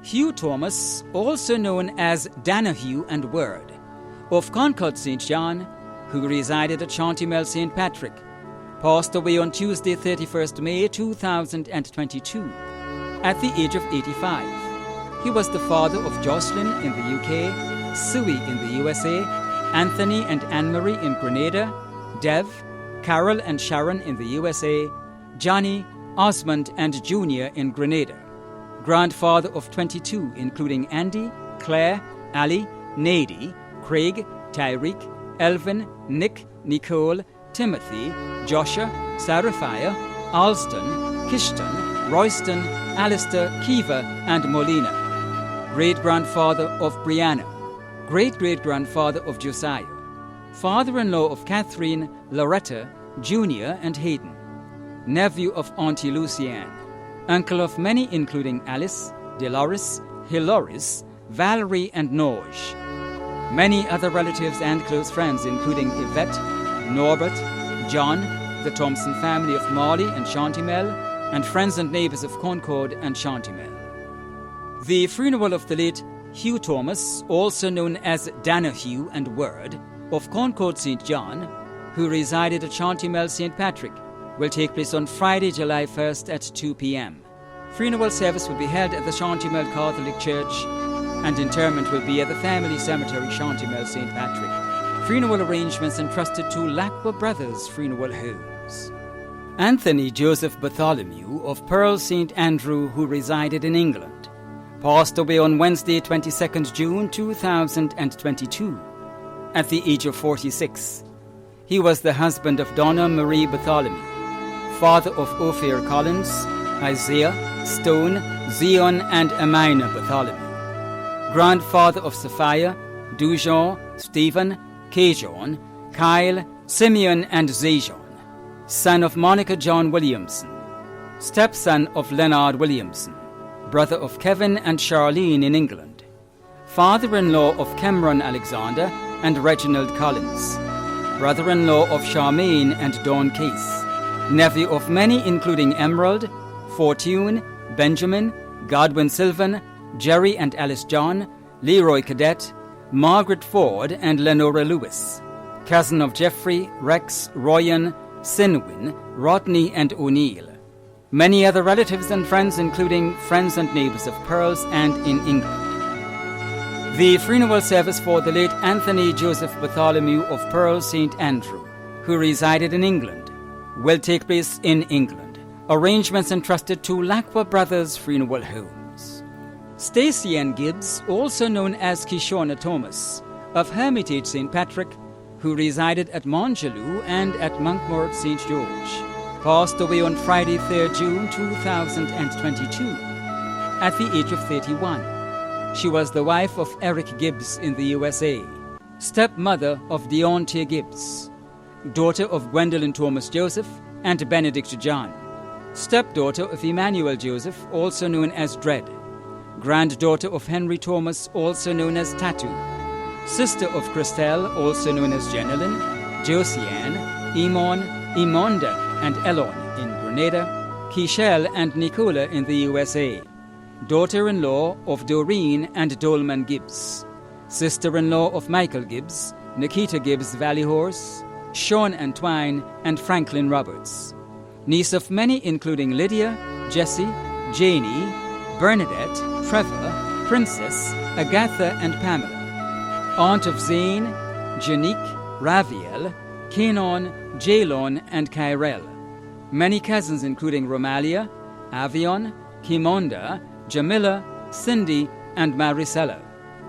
Hugh Thomas, also known as Danahue and Word, of Concord St. John, who resided at Chantymel St. Patrick, passed away on Tuesday, 31st May 2022, at the age of 85. He was the father of Jocelyn in the UK, Suey in the USA, Anthony and Anne-Marie in Grenada, Dev, Carol and Sharon in the USA, Johnny, Osmond and Junior in Grenada. Grandfather of 22, including Andy, Claire, Ali, Nadie, Craig, Tyreek, Elvin, Nick, Nicole, Timothy, Joshua, Saraphia, Alston, Kishton, Royston, Alistair, Kiva, and Molina. Great-grandfather of Brianna. Great-great-grandfather of Josiah. Father-in-law of Catherine, Loretta, Junior, and Hayden. Nephew of Auntie Lucienne. Uncle of many including Alice, Dolores, Hilaris, Valerie, and Norge. Many other relatives and close friends including Yvette, Norbert, John, the Thompson family of Marley and Chantymel, and friends and neighbours of Concord and Chantymel. The funeral of the late Hugh Thomas, also known as Danahue and Word, of Concord St. John, who resided at Chantymel St. Patrick, will take place on Friday, July 1st at 2 p.m. Funeral service will be held at the Chantymel Catholic Church, and interment will be at the family cemetery, Chantymel St. Patrick. Funeral arrangements entrusted to Lacqua Brothers Funeral Homes. Anthony Joseph Bartholomew of Pearl St. Andrew, who resided in England, passed away on Wednesday, 22nd June 2022, at the age of 46. He was the husband of Donna Marie Bartholomew, father of Ophir Collins, Isaiah, Stone, Zion, and Amina Bartholomew, grandfather of Sophia, Dujon, Stephen, Kajon, Kyle, Simeon, and Zajon, son of Monica John Williamson, stepson of Leonard Williamson, brother of Kevin and Charlene in England, father-in-law of Cameron Alexander and Reginald Collins, brother-in-law of Charmaine and Dawn Case, nephew of many including Emerald, Fortune, Benjamin, Godwin Sylvan, Jerry and Alice John, Leroy Cadet, Margaret Ford and Lenora Lewis, cousin of Jeffrey, Rex, Royan, Sinwin, Rodney and O'Neill. Many other relatives and friends including friends and neighbours of Pearls and in England. The funeral service for the late Anthony Joseph Bartholomew of Pearl St. Andrew, who resided in England, will take place in England. Arrangements entrusted to Lacqua Brothers Funeral Homes. Stacey Ann Gibbs, also known as Kishona Thomas, of Hermitage St. Patrick, who resided at Montgelou and at Monkmore St. George, passed away on Friday, 3rd June 2022, at the age of 31. She was the wife of Eric Gibbs in the USA, stepmother of Deontay Gibbs, daughter of Gwendolyn Thomas Joseph and Benedict John, stepdaughter of Emmanuel Joseph, also known as Dread, granddaughter of Henry Thomas, also known as Tattoo, sister of Christelle, also known as Jenilyn, Josiane, Emon, Emonda, and Elon in Grenada, Kishel and Nicola in the USA, daughter-in-law of Doreen and Dolman Gibbs, sister-in-law of Michael Gibbs, Nikita Gibbs Valley Horse, Sean Antwine, and Franklin Roberts, niece of many including Lydia, Jessie, Janie, Bernadette, Trevor, Princess, Agatha, and Pamela, aunt of Zane, Janique, Raviel, Kenon, Jalon, and Kyrell. Many cousins including Romalia, Avion, Kimonda, Jamila, Cindy, and Maricela.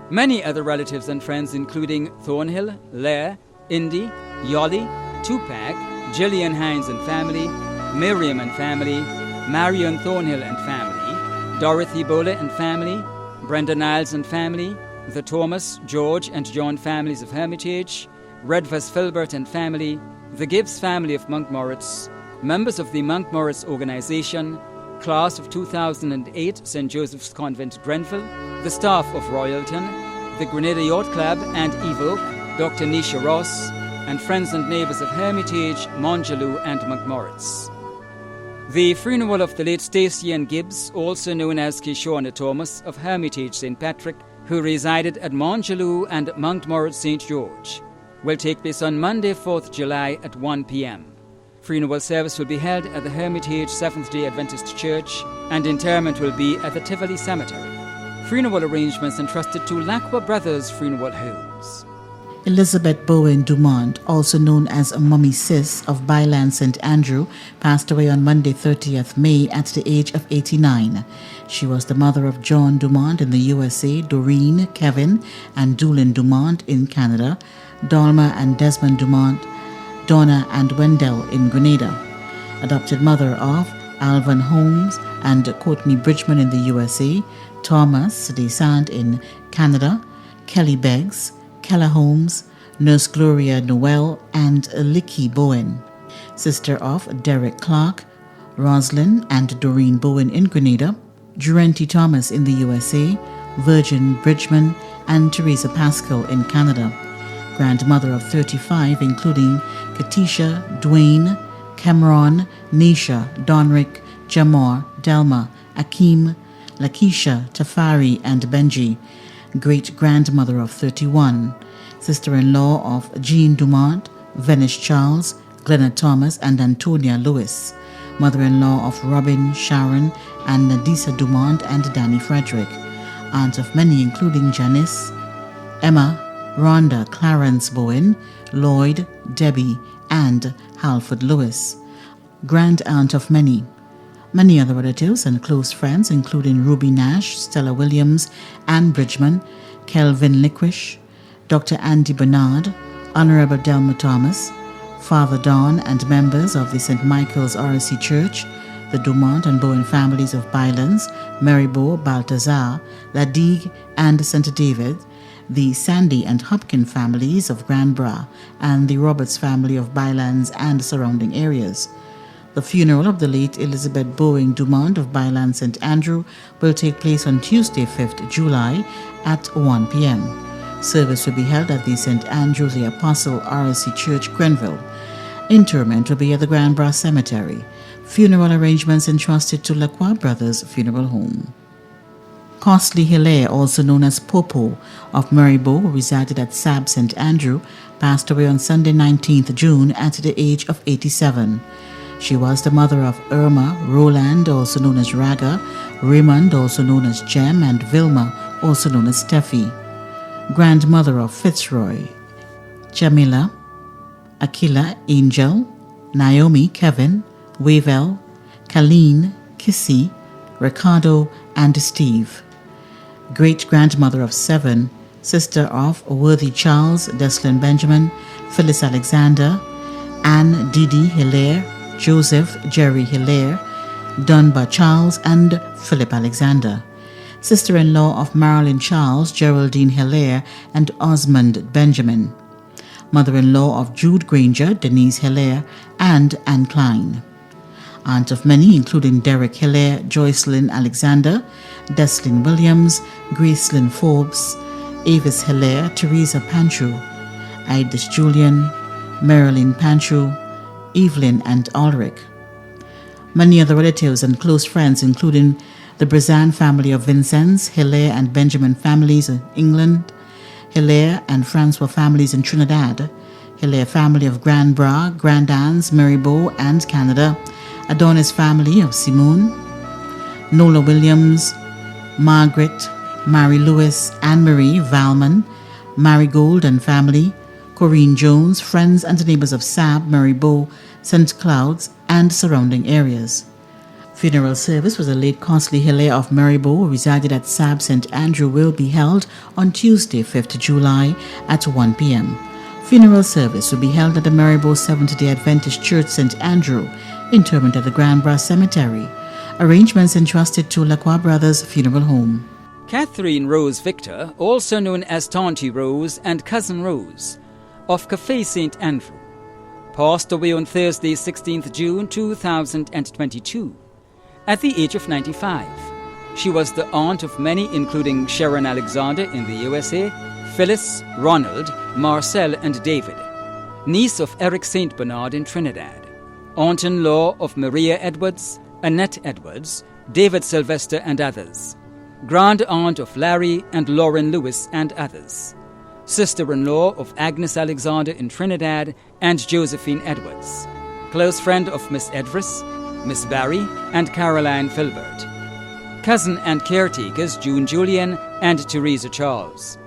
Many other relatives and friends including Thornhill, Lair, Indy, Yolly, Tupac, Gillian Hines and family, Miriam and family, Marion Thornhill and family, Dorothy Bola and family, Brenda Niles and family, the Thomas, George, and John families of Hermitage, Redvers Filbert and family, the Gibbs family of Monkmoritz, members of the Monkmoritz organization, class of 2008 St. Joseph's Convent, Grenville, the staff of Royalton, the Grenada Yacht Club and Evoke, Dr. Nisha Ross, and friends and neighbours of Hermitage, Montgelou, and Monkmoritz. The funeral of the late Stacey Ann Gibbs, also known as Kishona Thomas of Hermitage St. Patrick, who resided at Montgelou and Mountmorot St. George, will take place on Monday, 4th July at 1 p.m. Funeral service will be held at the Hermitage Seventh-day Adventist Church, and interment will be at the Tivoli Cemetery. Funeral arrangements entrusted to Lacroix Brothers Funeral Homes. Elizabeth Bowen Dumont, also known as Mummy Sis of Byland St. Andrew, passed away on Monday 30th May at the age of 89. She was the mother of John Dumont in the USA, Doreen, Kevin, and Doolin Dumont in Canada, Dalma and Desmond Dumont, Donna and Wendell in Grenada. Adopted mother of Alvan Holmes and Courtney Bridgman in the USA, Thomas Desant in Canada, Kelly Beggs, Keller Holmes, Nurse Gloria Noel, and Licky Bowen. Sister of Derek Clark, Roslyn and Doreen Bowen in Grenada, Durante Thomas in the USA, Virgin Bridgman, and Teresa Pascal in Canada. Grandmother of 35, including Katisha, Dwayne, Cameron, Nisha, Donrick, Jamar, Delma, Akeem, Lakeisha, Tafari, and Benji. Great-grandmother of 31, sister-in-law of Jean Dumont, Venice Charles, Glenna Thomas, and Antonia Lewis, mother-in-law of Robin, Sharon, and Nadisa Dumont and Danny Frederick, aunt of many including Janice, Emma, Rhonda, Clarence Bowen, Lloyd, Debbie, and Halford Lewis, grand-aunt of many. Many other relatives and close friends, including Ruby Nash, Stella Williams, Anne Bridgman, Kelvin Lickwish, Dr. Andy Bernard, Honorable Delma Thomas, Father Don, and members of the St. Michael's RSC Church, the Dumont and Bowen families of Bylands, Marybo, Baltazar, Ladigue, and St. David, the Sandy and Hopkin families of Grand Bras, and the Roberts family of Bylands and surrounding areas. The funeral of the late Elizabeth Bowen Dumont of Byland St. Andrew will take place on Tuesday, 5th July at 1 p.m. Service will be held at the St. Andrew the Apostle RSC Church, Grenville. Interment will be at the Grand Bras Cemetery. Funeral arrangements entrusted to Lacroix Brothers Funeral Home. Costly Hilaire, also known as Popo, of Marybo, who resided at Sab St. Andrew, passed away on Sunday, 19th June at the age of 87. She was the mother of Irma, Roland, also known as Raga, Raymond, also known as Jem, and Vilma, also known as Steffi. Grandmother of Fitzroy, Jamila, Akila, Angel, Naomi, Kevin, Wavel, Colleen, Kissy, Ricardo, and Steve. Great-grandmother of 7, sister of Worthy Charles, Deslin Benjamin, Phyllis Alexander, Anne Didi Hilaire, Joseph Jerry Hilaire, Dunbar Charles, and Philip Alexander. Sister-in-law of Marilyn Charles, Geraldine Hilaire, and Osmond Benjamin. Mother-in-law of Jude Granger, Denise Hilaire, and Anne Klein. Aunt of many, including Derek Hilaire, Joycelyn Alexander, Deslin Williams, Gracelyn Forbes, Avis Hilaire, Teresa Panchu, Idis Julian, Marilyn Panchu, Evelyn, and Ulrich. Many other relatives and close friends, including the Brazan family of Vincennes, Hilaire and Benjamin families in England, Hilaire and Francois families in Trinidad, Hilaire family of Grand Bras, Grand Anne's, Marybo, and Canada, Adonis family of Simone, Nola Williams, Margaret, Mary Lewis, Anne-Marie, Valman, Marigold and family, Corinne Jones, friends and neighbors of Sab, Marybo, St. Clouds, and surrounding areas. Funeral service for the late Costly Hilaire of Marybo, who resided at Sab St. Andrew, will be held on Tuesday, 5th July at 1 p.m. Funeral service will be held at the Marybo Seventh-day Adventist Church, St. Andrew. Interment at the Grand Bras Cemetery. Arrangements entrusted to Lacroix Brothers Funeral Home. Catherine Rose Victor, also known as Tanty Rose and Cousin Rose, of Café St. Andrew, passed away on Thursday, 16th June 2022, at the age of 95. She was the aunt of many, including Sharon Alexander in the USA, Phyllis, Ronald, Marcel, and David, niece of Eric St. Bernard in Trinidad, aunt-in-law of Maria Edwards, Annette Edwards, David Sylvester and others, grand-aunt of Larry and Lauren Lewis and others, sister-in-law of Agnes Alexander in Trinidad and Josephine Edwards, close friend of Miss Edris, Miss Barry and Caroline Filbert, cousin and caretakers June Julian and Teresa Charles,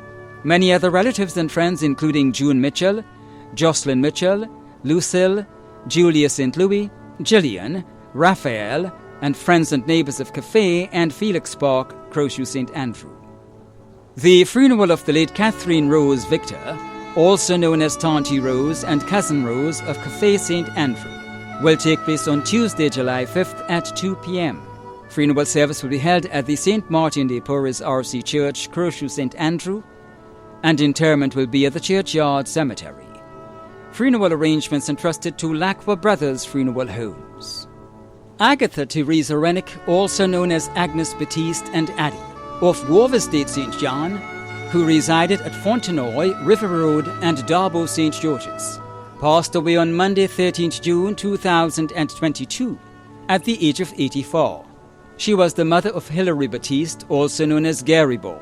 many other relatives and friends including June Mitchell, Jocelyn Mitchell, Lucille, Julia St. Louis, Gillian, Raphael, and friends and neighbours of Cafe and Felix Park, Crowshoe St. Andrew. The funeral of the late Catherine Rose Victor, also known as Tanti Rose and Cousin Rose of Cafe St. Andrew, will take place on Tuesday, July 5th at 2 p.m. Funeral service will be held at the St. Martin de Porres RC Church, Crowshoe St. Andrew, and interment will be at the Churchyard Cemetery. Funeral arrangements entrusted to Lacqua Brothers Funeral Homes. Agatha Teresa Rennick, also known as Agnes Batiste and Addie, of Wharf Estate St. John, who resided at Fontenoy, River Road and Darbo St. George's, passed away on Monday 13th June 2022 at the age of 84. She was the mother of Hilary Batiste, also known as Gary Boy,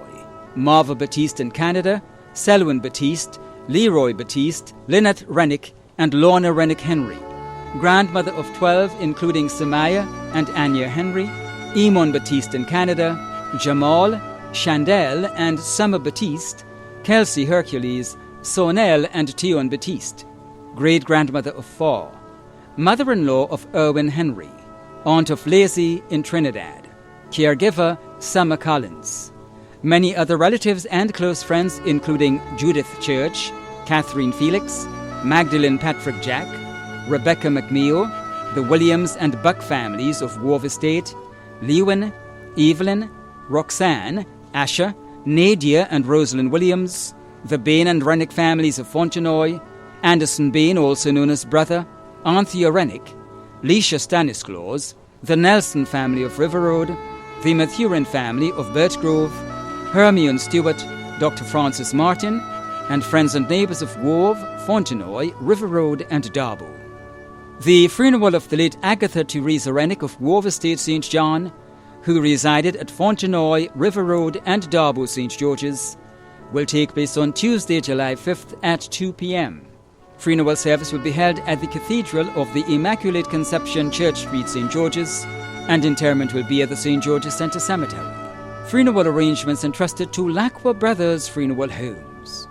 Marva Batiste in Canada, Selwyn Batiste, Leroy Batiste, Lynette Rennick, and Lorna Rennick Henry, grandmother of 12 including Samaya and Anya Henry, Emon Batiste in Canada, Jamal, Chandel and Summer Batiste, Kelsey Hercules, Sonel and Tion Batiste, great-grandmother of 4, mother-in-law of Erwin Henry, aunt of Lacey in Trinidad, caregiver Summer Collins, many other relatives and close friends including Judith Church, Catherine Felix, Magdalene Patrick Jack, Rebecca McNeil, the Williams and Buck families of Wharf Estate, Lewin, Evelyn, Roxanne, Asher, Nadia and Rosalind Williams, the Bain and Rennick families of Fontenoy, Anderson Bain, also known as Brother, Anthea Rennick, Leisha Stanislaus, the Nelson family of River Road, the Mathurin family of Birchgrove, Hermione Stewart, Dr. Francis Martin, and friends and neighbours of Wharf, Fontenoy, River Road and Darbo. The funeral of the late Agatha Teresa Rennick of Wharf Estate St. John, who resided at Fontenoy, River Road and Darbo St. George's, will take place on Tuesday, July 5th at 2 p.m. Funeral service will be held at the Cathedral of the Immaculate Conception, Church Street, St. George's, and interment will be at the St. George's Centre Cemetery. Funeral arrangements entrusted to Lacqua Brothers Funeral Homes.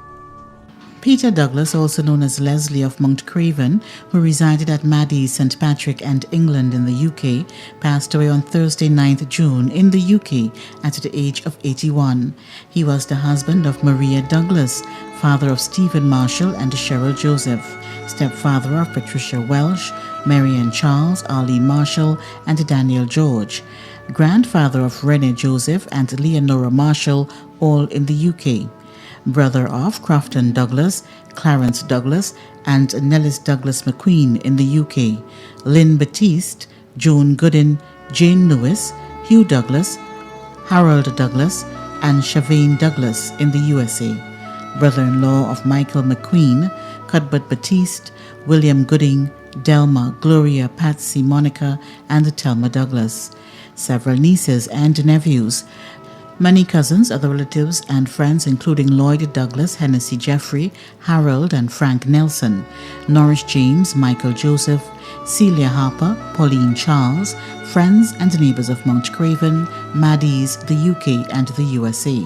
Peter Douglas, also known as Leslie of Mount Craven, who resided at Maddie, St. Patrick and England in the UK, passed away on Thursday 9th June in the UK at the age of 81. He was the husband of Maria Douglas, father of Stephen Marshall and Cheryl Joseph, stepfather of Patricia Welsh, Marian Charles, Arlene Marshall and Daniel George, grandfather of Rene Joseph and Leonora Marshall, all in the UK, brother of Crofton Douglas, Clarence Douglas and Nellis Douglas McQueen in the UK, Lynn Batiste, Joan Goodin, Jane Lewis, Hugh Douglas, Harold Douglas and Shavane Douglas in the USA, brother-in-law of Michael McQueen, Cuthbert Batiste, William Gooding, Delma, Gloria, Patsy, Monica and Thelma Douglas, several nieces and nephews, many cousins, other relatives and friends including Lloyd Douglas, Hennessy Jeffrey, Harold and Frank Nelson, Norris James, Michael Joseph, Celia Harper, Pauline Charles, friends and neighbours of Mount Craven, Maddie's, the UK and the USA.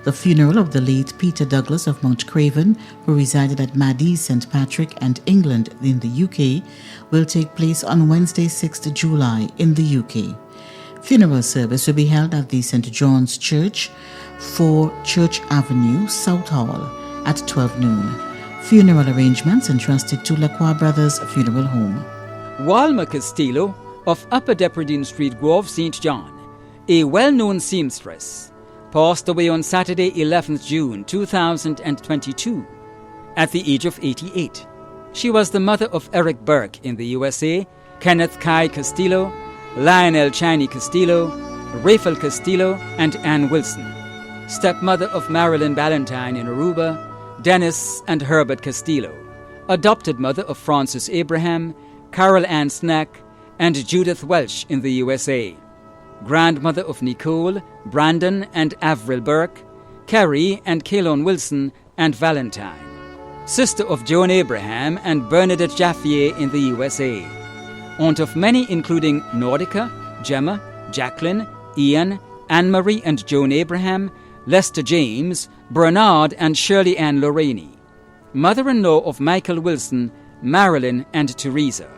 The funeral of the late Peter Douglas of Mount Craven, who resided at Maddie's, St. Patrick and England in the UK, will take place on Wednesday 6th July in the UK. Funeral service will be held at the St. John's Church, 4 Church Avenue, Southall, at 12 noon. Funeral arrangements entrusted to Lacqua Brothers Funeral Home. Walma Castillo of Upper Depredine Street, Grove, St. John, a well-known seamstress, passed away on Saturday 11th June 2022 at the age of 88. She was the mother of Eric Burke in the USA, Kenneth Kai Castillo, Lionel Chaney Castillo, Rafael Castillo and Ann Wilson, stepmother of Marilyn Ballantyne in Aruba, Dennis and Herbert Castillo, adopted mother of Francis Abraham, Carol Ann Snack, and Judith Welch in the USA. Grandmother of Nicole, Brandon, and Avril Burke, Carrie and Kaylon Wilson and Valentine. Sister of Joan Abraham and Bernadette Jaffier in the USA. Aunt of many including Nordica, Gemma, Jacqueline, Ian, Anne-Marie and Joan Abraham, Lester James, Bernard and Shirley Ann Lorraine. Mother-in-law of Michael Wilson, Marilyn and Teresa.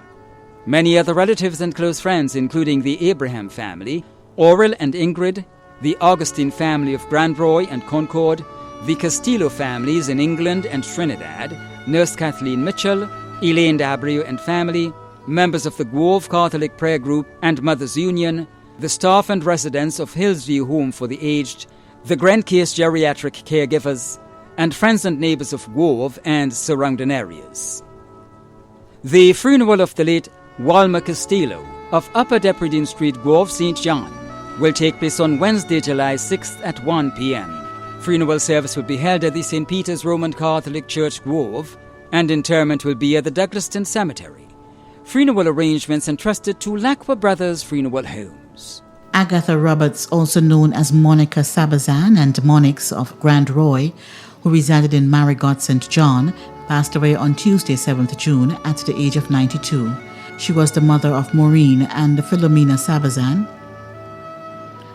Many other relatives and close friends including the Abraham family, Oral and Ingrid, the Augustine family of Grandroy and Concord, the Castillo families in England and Trinidad, Nurse Kathleen Mitchell, Elaine Dabrio and family, members of the Grove Catholic Prayer Group and Mothers Union, the staff and residents of Hillsview Home for the Aged, the Glencase Geriatric Caregivers, and friends and neighbours of Grove and surrounding areas. The funeral of the late Walmer Castillo of Upper Depredine Street, Grove, St. John, will take place on Wednesday, July 6th at 1 p.m. Funeral service will be held at the St. Peter's Roman Catholic Church, Grove, and interment will be at the Douglaston Cemetery. Funeral arrangements entrusted to Lacqua Brothers Funeral Homes. Agatha Roberts, also known as Monica Sabazan and Monix of Grand Roy, who resided in Marigot, St. John, passed away on Tuesday, 7th June, at the age of 92. She was the mother of Maureen and Philomena Sabazan,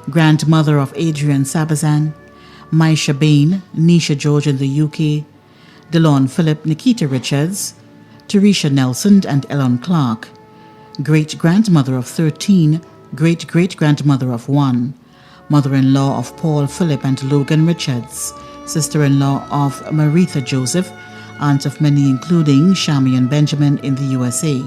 grandmother of Adrian Sabazan, Maisha Bain, Nisha George in the UK, Delon Philip, Nikita Richards, Teresha Nelson and Ellen Clark, great-grandmother of 13, great-great-grandmother of 1, mother-in-law of Paul Philip and Logan Richards, sister-in-law of Maritha Joseph, aunt of many including Shami and Benjamin in the USA.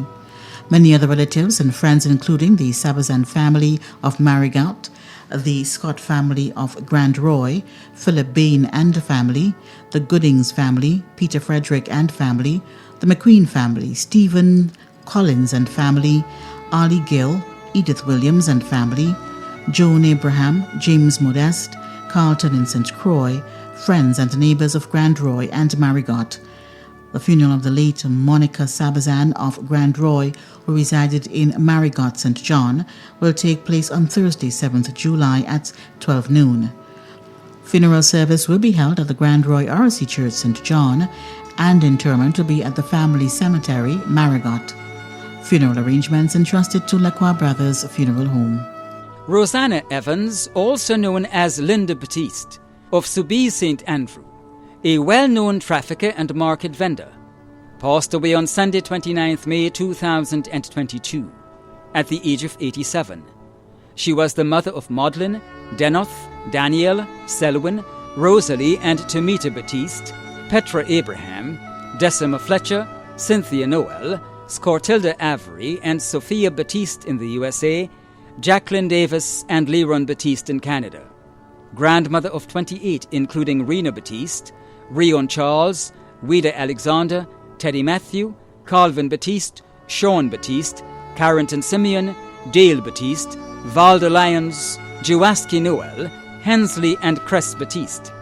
Many other relatives and friends including the Sabazan family of Marigot, the Scott family of Grand Roy, Philip Bain and family, the Goodings family, Peter Frederick and family, the McQueen family, Stephen Collins and family, Ali Gill, Edith Williams and family, Joan Abraham, James Modeste, Carlton in St. Croix, friends and neighbours of Grand Roy and Marigot. The funeral of the late Monica Sabazan of Grand Roy, who resided in Marigot, St. John, will take place on Thursday, 7th July at 12 noon. Funeral service will be held at the Grand Roy RC Church, St. John, and interment will be at the family cemetery, Marigot. Funeral arrangements entrusted to Lacqua Brothers Funeral Home. Rosanna Evans, also known as Linda Batiste, of Soubise St. Andrew, a well-known trafficker and market vendor, passed away on Sunday 29th May 2022 at the age of 87. She was the mother of Maudlin, Denoth, Daniel, Selwyn, Rosalie and Tamita Batiste, Petra Abraham, Decima Fletcher, Cynthia Noel, Scortilda Avery and Sophia Batiste in the USA, Jacqueline Davis and Leron Batiste in Canada. Grandmother of 28 including Rena Batiste, Rion Charles, Wida Alexander, Teddy Matthew, Calvin Batiste, Sean Batiste, Carrington Simeon, Dale Batiste, Valda Lyons, Jawaski Noel, Hensley and Cress Batiste.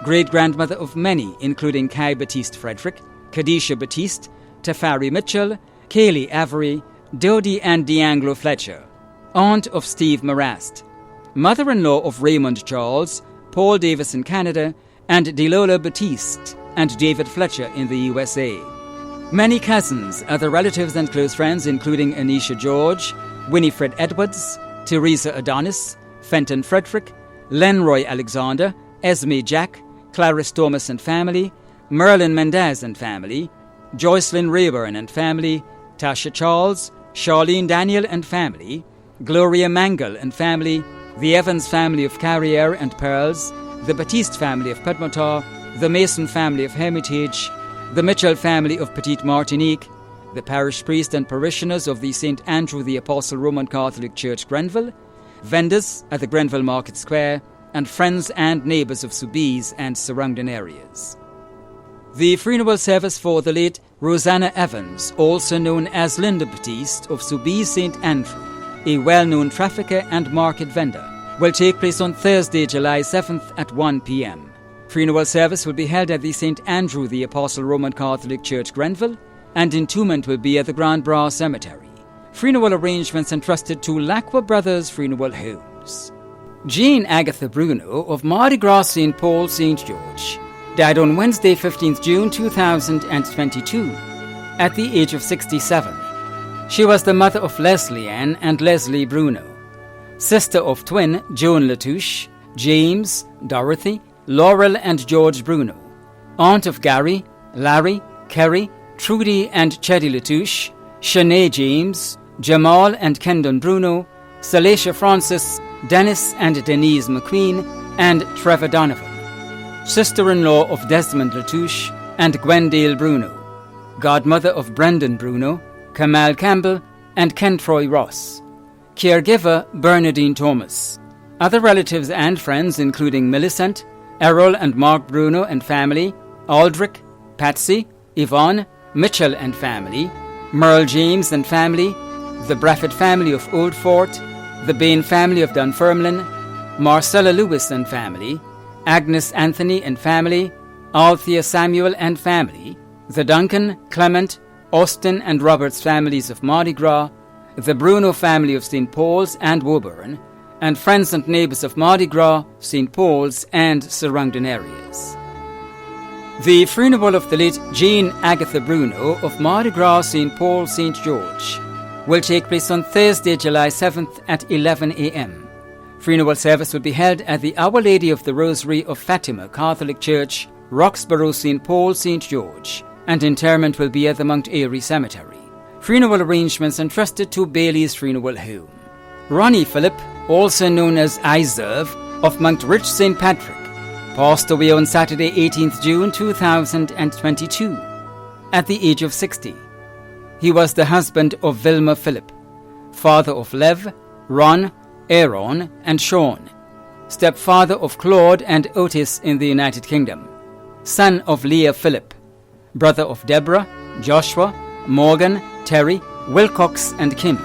Great-grandmother of many including Kai Batiste Frederick, Kadisha Batiste, Tafari Mitchell, Kaylee Avery, Dodie and D'Angelo Fletcher. Aunt of Steve Marast. Mother-in-law of Raymond Charles, Paul Davis in Canada, and Delola Batiste and David Fletcher in the USA. Many cousins, other relatives and close friends including Anisha George, Winifred Edwards, Teresa Adonis, Fenton Frederick, Lenroy Alexander, Esme Jack, Clarice Thomas and family, Merlin Mendez and family, Joycelyn Rayburn and family, Tasha Charles, Charlene Daniel and family, Gloria Mangle and family, the Evans family of Carriere and Pearls, the Batiste family of Pedmotor, the Mason family of Hermitage, the Mitchell family of Petite Martinique, the parish priest and parishioners of the St. Andrew the Apostle Roman Catholic Church Grenville, vendors at the Grenville Market Square, and friends and neighbours of Soubise and surrounding areas. The funeral service for the late Rosanna Evans, also known as Linda Batiste of Soubise St. Andrew, a well-known trafficker and market vendor, will take place on Thursday, July 7th at 1 p.m. Funeral service will be held at the St. Andrew the Apostle Roman Catholic Church Grenville, and entombment will be at the Grand Bras Cemetery. Funeral arrangements entrusted to Lacqua Brothers Funeral Homes. Jean Agatha Bruno of Mardi Gras St. Paul, St. George, died on Wednesday, 15th June 2022, at the age of 67. She was the mother of Leslie Ann and Leslie Bruno, sister of twin Joan Latouche, James, Dorothy, Laurel and George Bruno, aunt of Gary, Larry, Kerry, Trudy and Cheddy Latouche, Shanae James, Jamal and Kendon Bruno, Salacia Francis, Dennis and Denise McQueen, and Trevor Donovan, sister-in-law of Desmond Latouche and Gwendale Bruno, godmother of Brendan Bruno, Kamal Campbell, and Kentroy Ross, caregiver Bernadine Thomas. Other relatives and friends including Millicent, Errol and Mark Bruno and family, Aldrich, Patsy, Yvonne, Mitchell and family, Merle James and family, the Braffett family of Old Fort, the Bain family of Dunfermline, Marcella Lewis and family, Agnes Anthony and family, Althea Samuel and family, the Duncan, Clement, Austin and Roberts families of Mardi Gras, the Bruno family of St. Paul's and Woburn, and friends and neighbours of Mardi Gras, St. Paul's and surrounding areas. The funeral of the late Jean Agatha Bruno of Mardi Gras, St. Paul, St. George will take place on Thursday, July 7th at 11 a.m. Funeral service will be held at the Our Lady of the Rosary of Fatima Catholic Church, Roxborough, St. Paul, St. George, and interment will be at the Mount Airy Cemetery. Funeral arrangements entrusted to Bailey's Funeral Home. Ronnie Phillip, also known as Iserve, of Mount Rich St. Patrick, passed away on Saturday, 18th June 2022, at the age of 60. He was the husband of Vilma Phillip, father of Lev, Ron, Aaron, and Sean, stepfather of Claude and Otis in the United Kingdom, son of Leah Phillip, brother of Deborah, Joshua, Morgan, Terry, Wilcox, and Kim,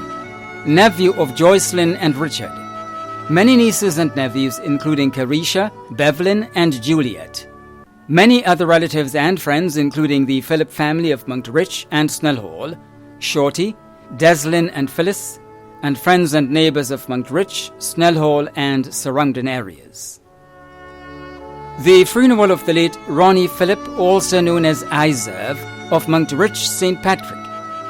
nephew of Joycelyn and Richard. Many nieces and nephews including Carisha, Bevelyn, and Juliet. Many other relatives and friends including the Phillip family of Mount Rich and Snellhall, Shorty, Deslin and Phyllis, and friends and neighbours of Mount Rich, Snellhall, and surrounding areas. The funeral of the late Ronnie Phillip, also known as Iserve, of Mount Rich St. Patrick,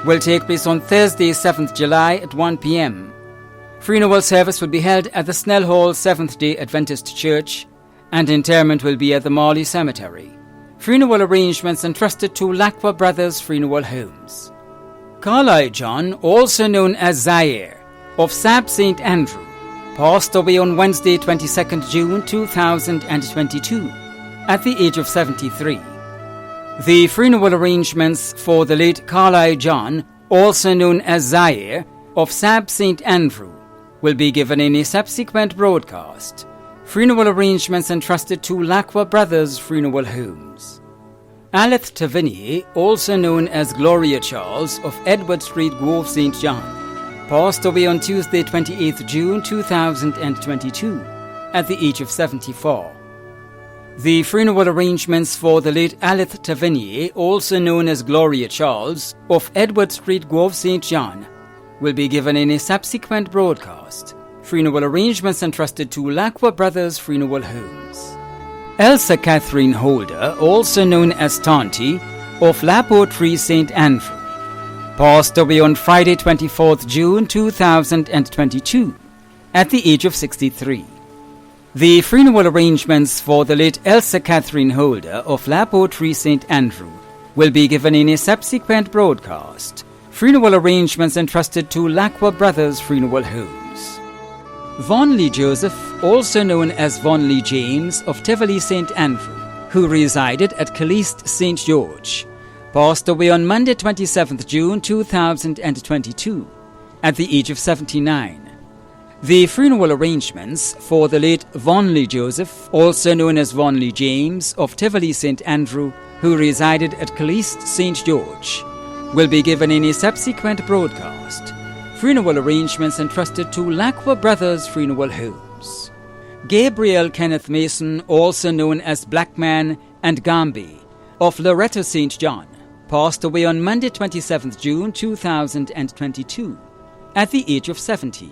will take place on Thursday, 7th July at 1 p.m. Funeral service will be held at the Snellhall Seventh-day Adventist Church, and interment will be at the Marley Cemetery. Funeral arrangements entrusted to Lacqua Brothers Funeral Homes. Carlisle John, also known as Zaire, of Sab St. Andrew, passed away on Wednesday, 22nd June 2022, at the age of 73. The funeral arrangements for the late Carlisle John, also known as Zaire, of Sab St. Andrew, will be given in a subsequent broadcast. Funeral arrangements entrusted to Lacqua Brothers Funeral Homes. Aleth Tavernier, also known as Gloria Charles, of Edward Street, Grove St. John, passed away on Tuesday, 28th June 2022, at the age of 74. The funeral arrangements for the late Aleth Tavernier, also known as Gloria Charles, of Edward Street, Grove St. John, will be given in a subsequent broadcast. Funeral arrangements entrusted to Lacqua Brothers Funeral Homes. Elsa Catherine Holder, also known as Tanti, of Lapo Tree St. Andrew, passed away on Friday, 24th June 2022, at the age of 63. The funeral arrangements for the late Elsa Catherine Holder of Lapo Tree St. Andrew will be given in a subsequent broadcast. Funeral arrangements entrusted to Lacqua Brothers Funeral Homes. Von Lee Joseph, also known as Von Lee James, of Tivoli St. Andrew, who resided at Caliste St. George, passed away on Monday, 27th June 2022, at the age of 79. The funeral arrangements for the late Von Lee Joseph, also known as Von Lee James, of Tivoli St. Andrew, who resided at Caliste St. George, will be given in a subsequent broadcast. Funeral arrangements entrusted to Lacqua Brothers Funeral Homes. Gabriel Kenneth Mason, also known as Blackman and Gambi, of Loretto St. John, passed away on Monday, 27th June 2022, at the age of 70.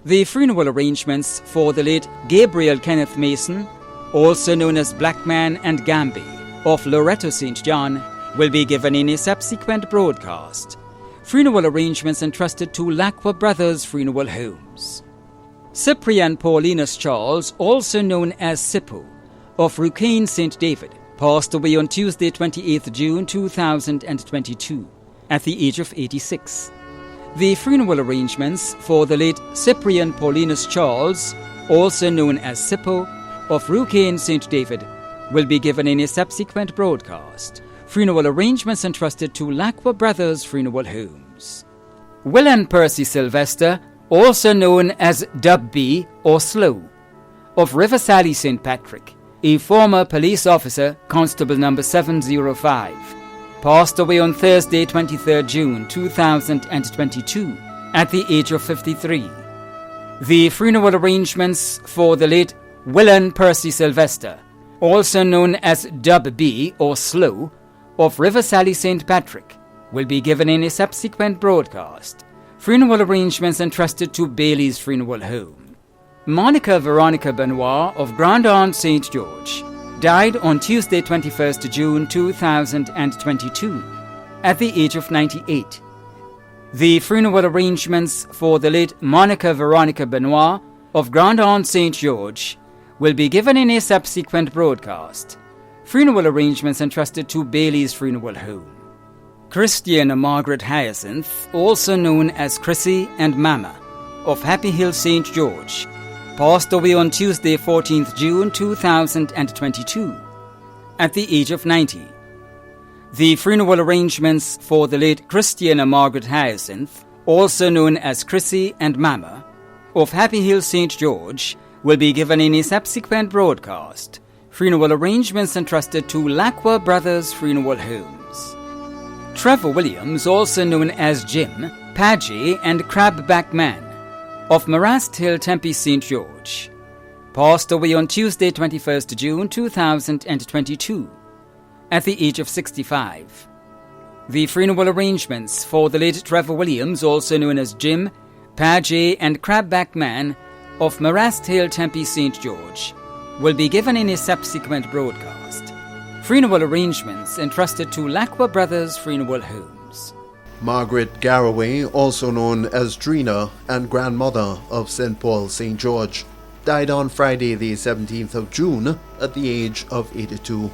The funeral arrangements for the late Gabriel Kenneth Mason, also known as Blackman and Gamby, of Loretto St. John, will be given in a subsequent broadcast. Funeral arrangements entrusted to Lacqua Brothers Funeral Homes. Cyprian Paulinus Charles, also known as Sippo, of Rucane St. David, passed away on Tuesday 28 June 2022 at the age of 86. The funeral arrangements for the late Cyprian Paulinus Charles, also known as Sippo, of Rucane St. David, will be given in a subsequent broadcast. Funeral arrangements entrusted to Lacqua Brothers Funeral Homes. Will and Percy Sylvester, also known as Dub B or Slow, of River Sally St. Patrick, a former police officer, Constable number 705, passed away on Thursday 23 June 2022 at the age of 53. The funeral arrangements for the late Willan Percy Sylvester, also known as Dub B or Slow, of River Sally St. Patrick, will be given in a subsequent broadcast. Funeral arrangements entrusted to Bailey's Funeral Home. Monica Veronica Benoit of Grand Aunt St. George died on Tuesday 21st June 2022 at the age of 98. The funeral arrangements for the late Monica Veronica Benoit of Grand Aunt St. George will be given in a subsequent broadcast. Funeral arrangements entrusted to Bailey's Funeral Home. Christiana Margaret Hyacinth, also known as Chrissy and Mama, of Happy Hill St. George, passed away on Tuesday 14th June 2022 at the age of 90. The funeral arrangements for the late Christiana Margaret Hyacinth, also known as Chrissy and Mama, of Happy Hill St. George, will be given in a subsequent broadcast. Funeral arrangements entrusted to Lacqua Brothers Funeral Homes. Trevor Williams, also known as Jim, Padgey and Crabback Man, of Marast Hill Tempe St. George, passed away on Tuesday 21st June 2022 at the age of 65. The funeral arrangements for the late Trevor Williams, also known as Jim, Padgey and Crabback Man, of Marast Hill Tempe St. George, will be given in a subsequent broadcast. Funeral arrangements entrusted to Lacqua Brothers Funeral Homes. Margaret Garraway, also known as Drina and grandmother of St. Paul St. George, died on Friday the 17th of June at the age of 82.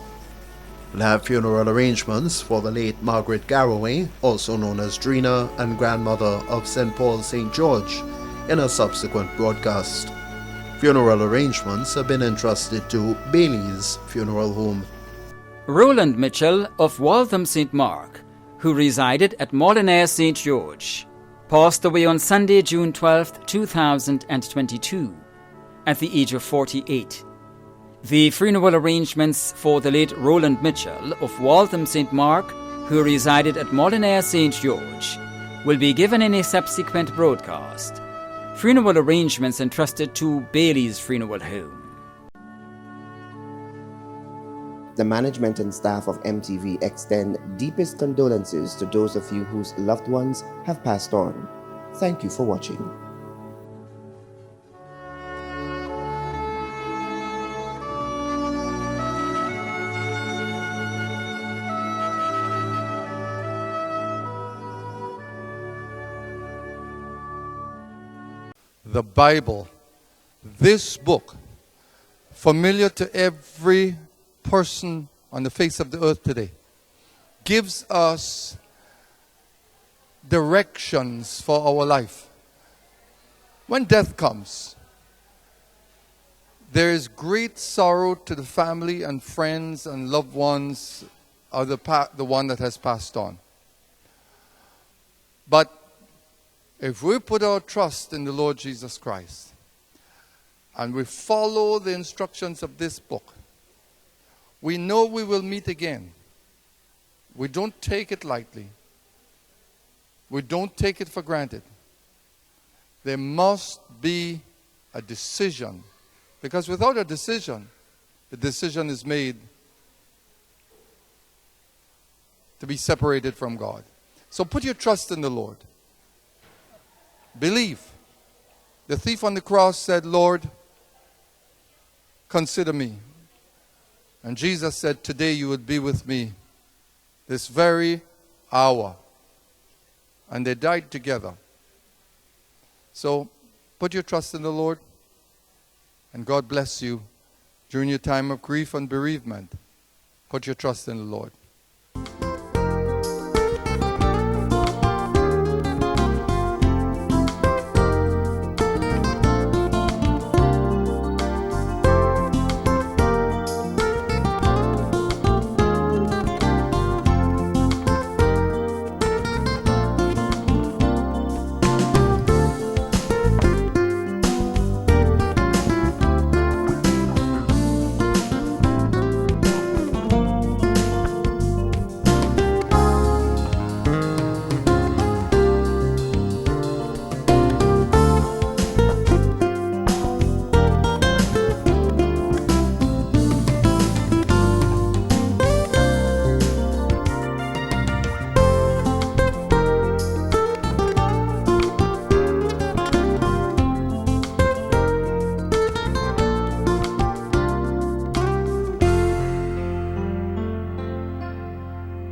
We'll have funeral arrangements for the late Margaret Garraway, also known as Drina and grandmother of St. Paul St. George, in a subsequent broadcast. Funeral arrangements have been entrusted to Bailey's Funeral Home. Roland Mitchell of Waltham St. Mark, who resided at Molinaire St. George, passed away on Sunday, June 12, 2022, at the age of 48. The funeral arrangements for the late Roland Mitchell of Waltham St. Mark, who resided at Molinaire St. George, will be given in a subsequent broadcast. Funeral arrangements entrusted to Bailey's Funeral Home. The management and staff of MTV extend deepest condolences to those of you whose loved ones have passed on. Thank you for watching. The Bible, this book, familiar to every person on the face of the earth today, gives us directions for our life. When death comes, there is great sorrow to the family and friends and loved ones of the one that has passed on. But if we put our trust in the Lord Jesus Christ and we follow the instructions of this book, we know we will meet again. We don't take it lightly. We don't take it for granted. There must be a decision, because without a decision, the decision is made to be separated from God. So put your trust in the Lord. Believe. The thief on the cross said, Lord, consider me. And Jesus said, today you would be with me, this very hour. And they died together. So put your trust in the Lord, and God bless you during your time of grief and bereavement. Put your trust in the Lord.